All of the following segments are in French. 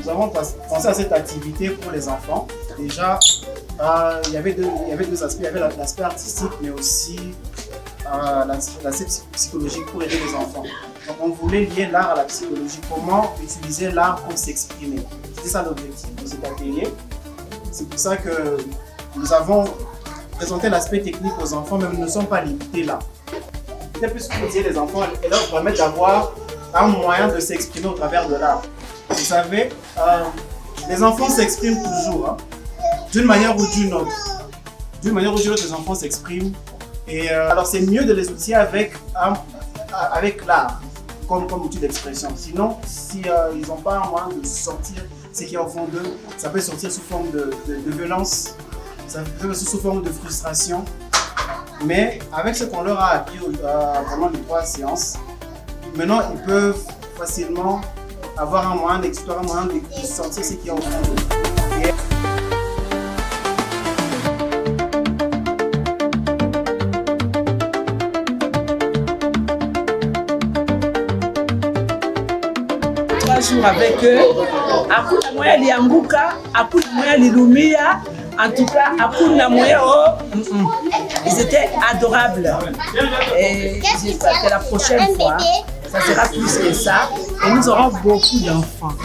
nous avons pensé à cette activité pour les enfants. Déjà, il y avait deux aspects. Il y avait l'aspect artistique, mais aussi l'aspect psychologique pour aider les enfants. Donc on voulait lier l'art à la psychologie. Comment utiliser l'art pour s'exprimer. C'était ça l'objectif de cet atelier. C'est pour ça que nous avons présenté l'aspect technique aux enfants, mais nous ne sommes pas limités là. C'était plus pour dire les enfants et leur permettre d'avoir un moyen de s'exprimer au travers de l'art. Vous savez, les enfants s'expriment toujours, hein, d'une manière ou d'une autre. D'une manière ou d'une autre, les enfants s'expriment. Et alors c'est mieux de les outiller avec l'art, comme outil d'expression. Sinon, si ils n'ont pas un moyen de sortir ce qui est au fond d'eux, ça peut sortir sous forme de violence, ça peut sortir sous forme de frustration. Mais avec ce qu'on leur a appris pendant les 3 séances, maintenant ils peuvent facilement avoir un moyen d'explorer, un moyen de sortir ce qui est au fond d'eux. Jours avec eux, hakuna moya lianguka, hakuna moya lilumia, en tout cas hakuna moya ils étaient adorables. Et j'espère que la prochaine fois, ça sera plus que ça et nous aurons beaucoup d'enfants.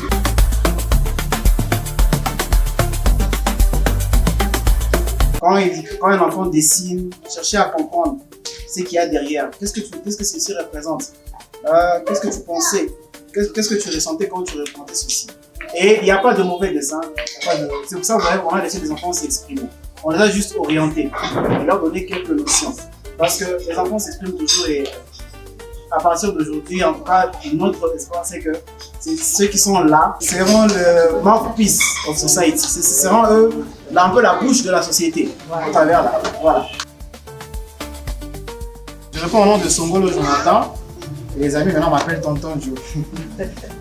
Quand un enfant dessine, chercher à comprendre ce qu'il y a derrière, qu'est-ce que ceci représente, qu'est-ce que tu pensais, qu'est-ce que tu ressentais quand tu représentais ceci. Et il n'y a pas de mauvais dessin. C'est pour ça qu'on a laissé les enfants s'exprimer. On les a juste orientés et leur donner quelques notions. Parce que les enfants s'expriment toujours et à partir d'aujourd'hui, en tout cas, notre espoir, c'est que ceux qui sont là seront le mouthpiece of society. Ce seront eux un peu la bouche de la société à travers là. Voilà. Je réponds au nom de Songolo Jonathan. Et les amis, maintenant, m'appellent Tonton Joe.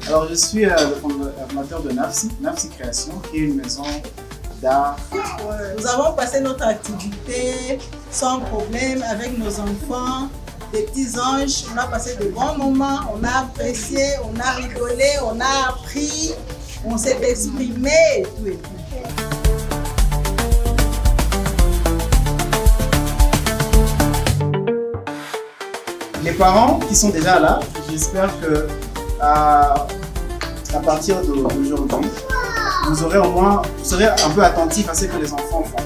Alors, je suis le fondateur de Nafsi Création, qui est une maison d'art. Nous avons passé notre activité sans problème avec nos enfants, des petits anges. On a passé de bons moments, on a apprécié, on a rigolé, on a appris, on s'est exprimé et tout et tout. Les parents qui sont déjà là, j'espère que à partir d'aujourd'hui, vous serez un peu attentifs à ce que les enfants font.